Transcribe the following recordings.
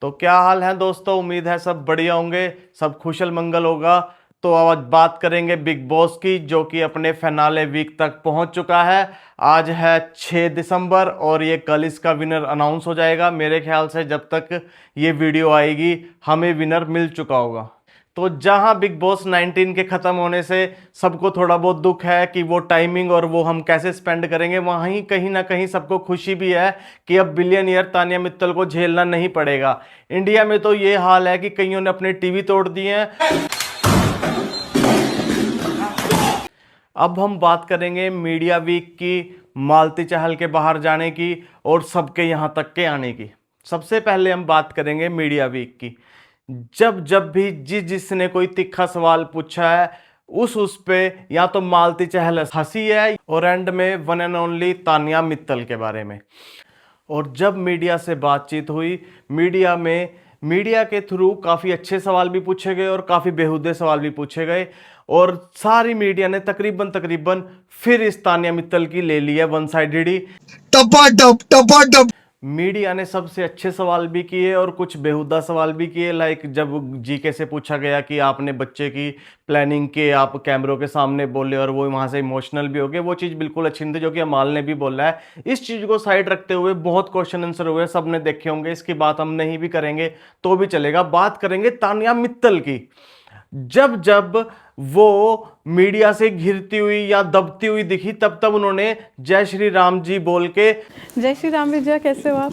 तो क्या हाल है दोस्तों। उम्मीद है सब बढ़िया होंगे, सब कुशल मंगल होगा। तो आज बात करेंगे बिग बॉस की, जो कि अपने फिनाले वीक तक पहुंच चुका है। आज है 6 दिसंबर और ये कल इसका विनर अनाउंस हो जाएगा। मेरे ख्याल से जब तक ये वीडियो आएगी हमें विनर मिल चुका होगा। तो जहां बिग बॉस 19 के खत्म होने से सबको थोड़ा बहुत दुख है कि वो टाइमिंग और वो हम कैसे स्पेंड करेंगे, वहीं कहीं ना कहीं सबको खुशी भी है कि अब बिलियनियर तानिया मित्तल को झेलना नहीं पड़ेगा। इंडिया में तो ये हाल है कि कईयों ने अपने टीवी तोड़ दिए हैं। अब हम बात करेंगे मीडिया वीक की, मालती चहल के बाहर जाने की और सबके यहां तक के आने की। सबसे पहले हम बात करेंगे मीडिया वीक की। जब जब भी जिसने कोई तिखा सवाल पूछा है उस पे या तो मालती चहल हंसी है और एंड में one and only Tania Mittal के बारे में। और जब मीडिया से बातचीत हुई, मीडिया के थ्रू काफ़ी अच्छे सवाल भी पूछे गए और काफ़ी बेहुदे सवाल भी पूछे गए। और सारी मीडिया ने तकरीबन फिर इस तानिया मित्तल की ले ली है वन साइडेड ही। टपा मीडिया ने सबसे अच्छे सवाल भी किए और कुछ बेहुदा सवाल भी किए। लाइक जब जीके से पूछा गया कि आपने बच्चे की प्लानिंग के आप कैमरों के सामने बोले और वो वहां से इमोशनल भी हो गए, वो चीज़ बिल्कुल अच्छी नहीं थी, जो कि अमाल ने भी बोला है। इस चीज़ को साइड रखते हुए बहुत क्वेश्चन आंसर हुए, सबने देखे होंगे, इसकी बात हम नहीं भी करेंगे तो भी चलेगा। बात करेंगे तानिया मित्तल की। जब जब वो मीडिया से घिरती हुई या दबती हुई दिखी तब तब उन्होंने जय श्री राम जी बोल के जय श्री राम विजय, कैसे हो आप?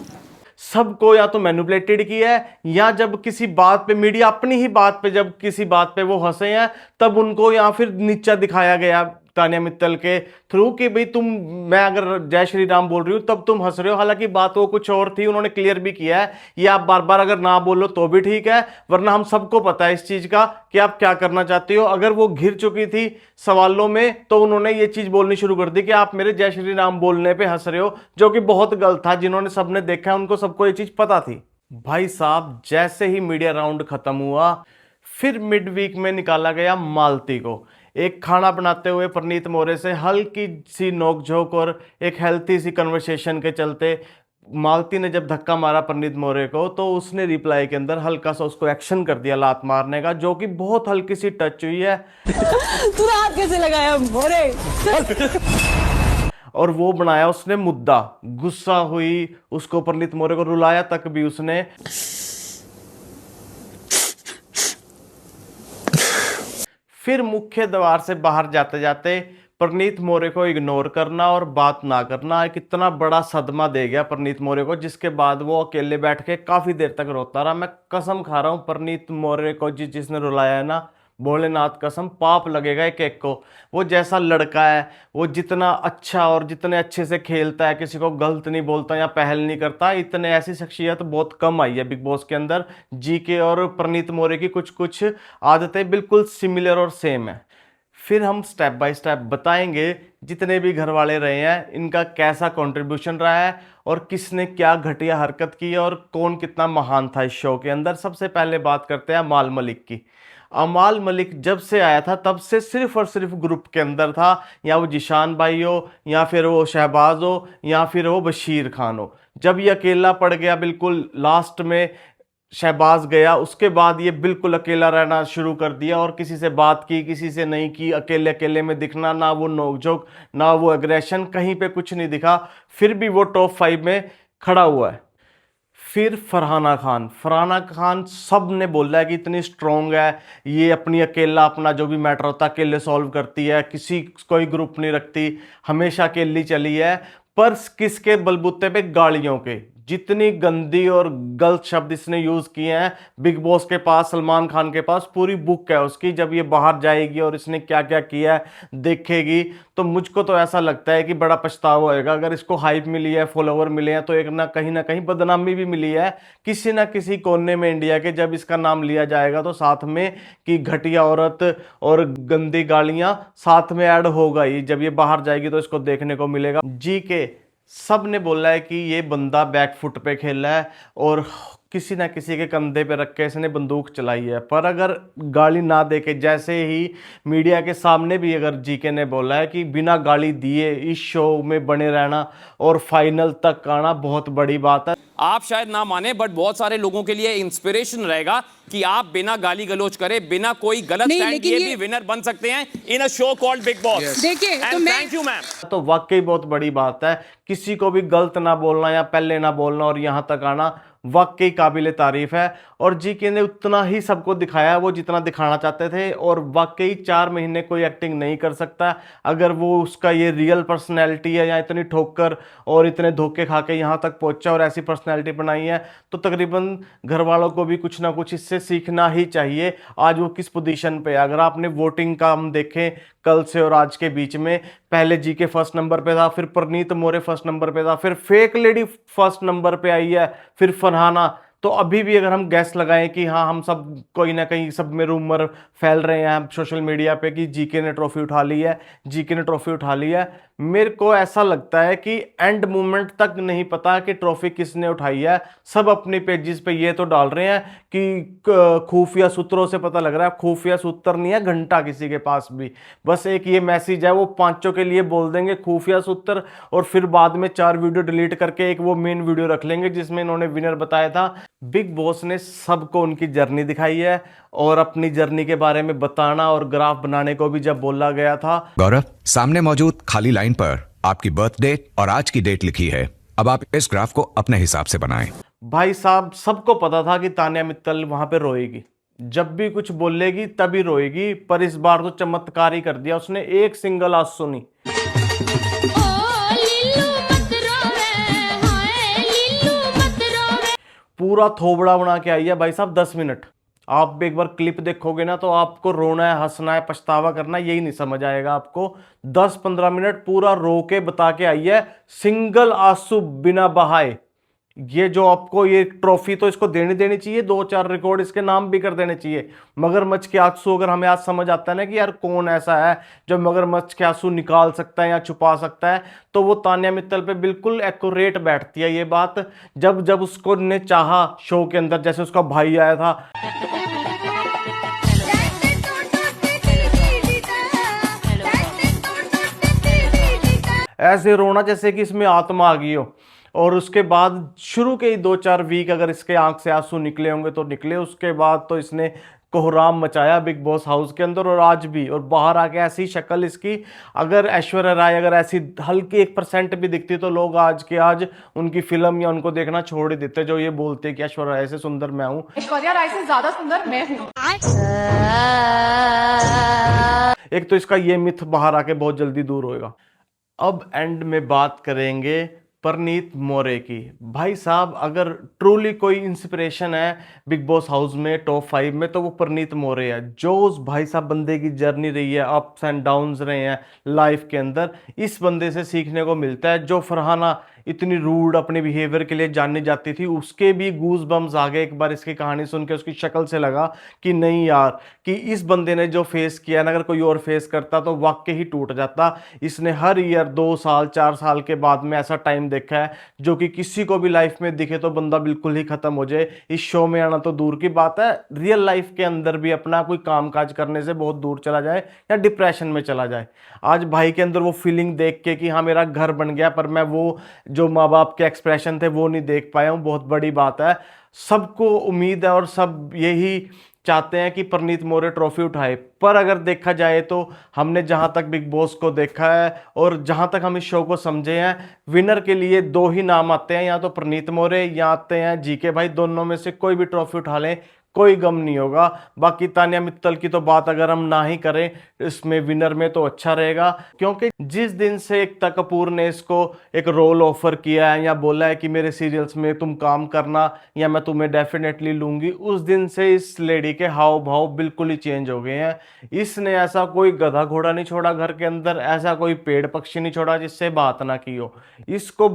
सबको या तो मैनिपुलेटेड किया है, या जब किसी बात पे मीडिया अपनी ही बात पे जब किसी बात पे वो हंसे हैं तब उनको या फिर नीचा दिखाया गया तानिया मित्तल के थ्रू कि भाई तुम, मैं अगर जय श्री राम बोल रही हूं तब तुम हंस रहे हो। हालांकि बात वो कुछ और थी, उन्होंने क्लियर भी किया है ये आप बार बार अगर ना बोलो तो भी ठीक है, वरना हम सबको पता है इस चीज का कि आप क्या करना चाहते हो। अगर वो घिर चुकी थी सवालों में तो उन्होंने ये चीज बोलनी शुरू कर दी कि आप मेरे जय श्री राम बोलने पे हंस रहे हो, जो कि बहुत गलत था। जिन्होंने सबने देखा है उनको सबको ये चीज पता थी। भाई साहब, जैसे ही मीडिया राउंड खत्म हुआ फिर मिड वीक में निकाला गया मालती को। एक खाना बनाते हुए प्रनीत मोरे से हल्की सी नोकझोंक और एक हेल्थी सी कन्वर्सेशन के चलते मालती ने जब धक्का मारा प्रनीत मोरे को तो उसने रिप्लाई के अंदर हल्का सा उसको एक्शन कर दिया लात मारने का, जो कि बहुत हल्की सी टच हुई है। तूने हाथ कैसे लगाया मोरे? और वो बनाया उसने मुद्दा। गुस्सा हुई, उसको प्रनीत मोरे को रुलाया तक भी उसने। फिर मुख्य द्वार से बाहर जाते जाते प्रनीत मोरे को इग्नोर करना और बात ना करना एक इतना बड़ा सदमा दे गया प्रनीत मोरे को, जिसके बाद वो अकेले बैठ के काफी देर तक रोता रहा। मैं कसम खा रहा हूं प्रनीत मोरे को जिसने रुलाया है ना, भोलेनाथ कसम पाप लगेगा एक एक को। वो जैसा लड़का है, वो जितना अच्छा और जितने अच्छे से खेलता है, किसी को गलत नहीं बोलता या पहल नहीं करता, इतने ऐसी शख्सियत बहुत कम आई है बिग बॉस के अंदर। जीके और प्रनीत मोरे की कुछ कुछ आदतें बिल्कुल सिमिलर और सेम है। फिर हम स्टेप बाय स्टेप बताएंगे जितने भी घर वाले रहे हैं इनका कैसा कंट्रीब्यूशन रहा है और किसने क्या घटिया हरकत की और कौन कितना महान था इस शो के अंदर। सबसे पहले बात करते हैं अमाल मलिक की। अमाल मलिक जब से आया था तब से सिर्फ और सिर्फ ग्रुप के अंदर था, या वो जिशान भाई हो या फिर वो शहबाज हो या फिर वो बशीर खान हो। जब ये अकेला पड़ गया बिल्कुल लास्ट में, शहबाज गया, उसके बाद ये बिल्कुल अकेला रहना शुरू कर दिया और किसी से बात की किसी से नहीं की। अकेले अकेले में दिखना, ना वो नोकझोंक ना वो एग्रेशन, कहीं पे कुछ नहीं दिखा। फिर भी वो टॉप 5 में खड़ा हुआ है। फिर फरहाना खान सब ने बोला है कि इतनी स्ट्रॉन्ग है, ये अपनी अकेला अपना जो भी मैटर होता है अकेले सॉल्व करती है, किसी कोई ग्रुप नहीं रखती, हमेशा अकेली चली है। पर किसके बलबूते पे? गालियों के। जितनी गंदी और गलत शब्द इसने यूज किए हैं, बिग बॉस के पास, सलमान खान के पास पूरी बुक है उसकी। जब ये बाहर जाएगी और इसने क्या क्या किया है देखेगी तो मुझको तो ऐसा लगता है कि बड़ा पछतावा होएगा। अगर इसको हाइप मिली है, फॉलोवर मिले हैं, तो एक ना कहीं बदनामी भी मिली है किसी ना किसी कोने में इंडिया के। जब इसका नाम लिया जाएगा तो साथ में कि घटिया औरत और गंदी गालियां साथ में ऐड होगा ही। जब ये बाहर जाएगी तो इसको देखने को मिलेगा। जी के सब ने बोला है कि ये बंदा बैकफुट पे खेला है और किसी ना किसी के कंधे पे रख के इसने बंदूक चलाई है। पर अगर गाली ना दे के, जैसे ही मीडिया के सामने भी अगर जीके ने बोला है कि बिना गाली दिए इस शो में बने रहना और फाइनल तक आना बहुत बड़ी बात है। आप शायद ना माने बट बहुत सारे लोगों के लिए इंस्पिरेशन रहेगा कि आप बिना गाली गलौज करे, बिना कोई गलत नहीं, स्टैंड लेकिन लिए ये- भी विनर बन सकते हैं in a show called Bigg Boss. देखिए, तो मैं- थैंक यू मैम। तो वाकई बहुत बड़ी बात है, किसी को भी गलत ना बोलना या पहले ना बोलना और यहां तक आना वाकई काबिले तारीफ है। और जीके ने उतना ही सबको दिखाया वो जितना दिखाना चाहते थे, और वाकई 4 महीने कोई एक्टिंग नहीं कर सकता अगर वो उसका ये रियल पर्सनैलिटी है या इतनी ठोकर और इतने धोखे खा के यहाँ तक पहुंचा और ऐसी पर्सनैलिटी बनाई है। तो तकरीबन घर वालों को भी कुछ ना कुछ इससे सीखना ही चाहिए। आज वो किस पोजीशन पे है, अगर आपने वोटिंग का हम देखें कल से और आज के बीच में, पहले जीके फर्स्ट नंबर पे था, फिर परनीत मोरे फर्स्ट नंबर पे था, फिर फेक लेडी फर्स्ट नंबर पे आई है, फिर फरहाना। तो अभी भी अगर हम गैस लगाएं कि हाँ हम सब कोई ना कहीं सब में रूमर फैल रहे हैं सोशल मीडिया पे कि जीके ने ट्रॉफी उठा ली है, जीके ने ट्रॉफी उठा ली है, मेरे को ऐसा लगता है कि एंड मोमेंट तक नहीं पता कि ट्रॉफी किसने उठाई है। सब अपनी पेजेस पे ये तो डाल रहे हैं कि खुफिया सूत्रों से पता लग रहा है, खुफिया सूत्र नहीं है घंटा किसी के पास भी, बस एक ये मैसेज है, वो पांचों के लिए बोल देंगे खुफिया सूत्र, और फिर बाद में 4 वीडियो डिलीट करके एक वो मेन वीडियो रख लेंगे जिसमें इन्होंने विनर बताया था। बिग बॉस ने सबको उनकी जर्नी दिखाई है, और अपनी जर्नी के बारे में बताना और ग्राफ बनाने को भी जब बोला गया था। गौरव, सामने मौजूद खाली लाइन पर आपकी बर्थ डेट और आज की डेट लिखी है। अब आप इस ग्राफ को अपने हिसाब से बनाएं। भाई साहब, सबको पता था कि तान्या मित्तल वहां पे रोएगी, जब भी कुछ बोलेगी तभी रोएगी, पर इस बार तो चमत्कार ही कर दिया उसने, एक सिंगल आंसू नहीं। पूरा थोबड़ा बना के आई है भाई साहब 10 मिनट। आप एक बार क्लिप देखोगे ना तो आपको रोना है, हंसना है, पछतावा करना है, यही नहीं समझ आएगा आपको। 10-15 मिनट पूरा रो के बता के आई है, सिंगल आंसू बिना बहाए। ये जो आपको ये ट्रॉफी तो इसको देनी चाहिए, 2-4 रिकॉर्ड इसके नाम भी कर देने चाहिए। मगरमच्छ के आंसू अगर हमें आज समझ आता है ना कि यार कौन ऐसा है जो मगरमच्छ के आंसू निकाल सकता है या छुपा सकता है, तो वो तान्या मित्तल पे बिल्कुल एक्यूरेट बैठती है ये बात। जब जब उसको ने चाहा शो के अंदर, जैसे उसका भाई आया था, ऐसे रोना जैसे कि इसमें आत्मा आ गई हो। और उसके बाद शुरू के ही 2-4 वीक अगर इसके आंख से आंसू निकले होंगे तो निकले, उसके बाद तो इसने कोहराम मचाया बिग बॉस हाउस के अंदर और आज भी। और बाहर आके ऐसी शक्ल इसकी, अगर ऐश्वर्या राय अगर ऐसी हल्की 1% भी दिखती तो लोग आज के आज उनकी फिल्म या उनको देखना छोड़ ही देते, जो ये बोलते कि ऐश्वर्या राय से सुंदर मैं हूं। ऐश्वर्या राय से ज्यादा सुंदर मैं हूँ। एक तो इसका ये मिथ बाहर आके बहुत जल्दी दूर होएगा। अब एंड में बात करेंगे परनीत मोरे की। भाई साहब, अगर ट्रूली कोई इंस्पिरेशन है बिग बॉस हाउस में टॉप 5 में तो वो परनीत मोरे है। जो उस भाई साहब बंदे की जर्नी रही है, अप्स एंड डाउन्स रहे हैं लाइफ के अंदर, इस बंदे से सीखने को मिलता है। जो फरहाना इतनी रूड अपने बिहेवियर के लिए जानी जाती थी, उसके भी गूज बम्स आ गए एक बार इसकी कहानी सुन के। उसकी शक्ल से लगा कि नहीं यार, कि इस बंदे ने जो फेस किया ना, अगर कोई और फेस करता तो वाकई ही टूट जाता। इसने हर ईयर 2 साल 4 साल के बाद में ऐसा टाइम देखा है जो कि किसी को भी लाइफ में दिखे तो बंदा बिल्कुल ही खत्म हो जाए। इस शो में आना तो दूर की बात है, रियल लाइफ के अंदर भी अपना कोई काम काज करने से बहुत दूर चला जाए या डिप्रेशन में चला जाए। आज भाई के अंदर वो फीलिंग देख के कि हाँ मेरा घर बन गया, पर मैं वो जो माँ बाप के एक्सप्रेशन थे वो नहीं देख पाया हूँ, बहुत बड़ी बात है। सबको उम्मीद है और सब यही चाहते हैं कि परनीत मोरे ट्रॉफी उठाए। पर अगर देखा जाए तो हमने जहां तक बिग बॉस को देखा है और जहां तक हम इस शो को समझे हैं, विनर के लिए 2 ही नाम आते हैं, या तो परनीत मोरे या आते हैं जीके भाई। दोनों में से कोई भी ट्रॉफी उठा लें कोई गम नहीं होगा। बाकी तान्या मित्तल की तो बात अगर हम ना ही करें इसमें विनर में तो अच्छा रहेगा, क्योंकि जिस दिन से एकता कपूर ने इसको एक रोल ऑफर किया है या बोला है कि मेरे सीरियल्स में तुम काम करना या मैं तुम्हें डेफिनेटली लूंगी, उस दिन से इस लेडी के हाव भाव बिल्कुल ही चेंज हो गए हैं। इसने ऐसा कोई गधा घोड़ा नहीं छोड़ा घर के अंदर, ऐसा कोई पेड़ पक्षी नहीं छोड़ा जिससे बात ना की हो। इसको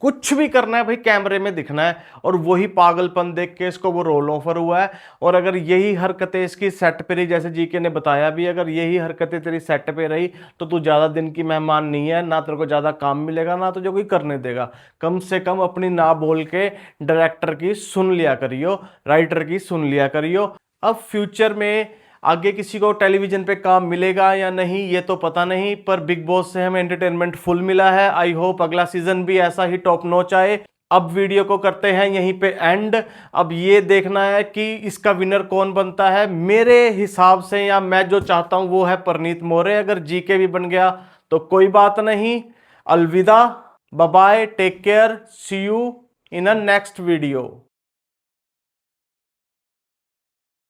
कुछ भी करना है भाई, कैमरे में दिखना है, और वही पागलपन देख के इसको वो रोल ऑफर हुआ है। और अगर यही हरकतें इसकी सेट पे रही, जैसे जीके ने बताया भी, अगर यही हरकतें तेरी सेट पे रही तो तू ज़्यादा दिन की मेहमान नहीं है, ना तेरे को ज़्यादा काम मिलेगा, ना तुझे कोई करने देगा। कम से कम अपनी ना बोल के डायरेक्टर की सुन लिया करियो, राइटर की सुन लिया करियो। अब फ्यूचर में आगे किसी को टेलीविजन पे काम मिलेगा या नहीं ये तो पता नहीं, पर बिग बॉस से हमें एंटरटेनमेंट फुल मिला है। आई होप अगला सीजन भी ऐसा ही टॉप नॉच आए। अब वीडियो को करते हैं यहीं पे एंड। अब ये देखना है कि इसका विनर कौन बनता है। मेरे हिसाब से, या मैं जो चाहता हूं वो है परनीत मोरे। अगर जीके भी बन गया तो कोई बात नहीं। अलविदा, bye bye, take care, see you in a next video.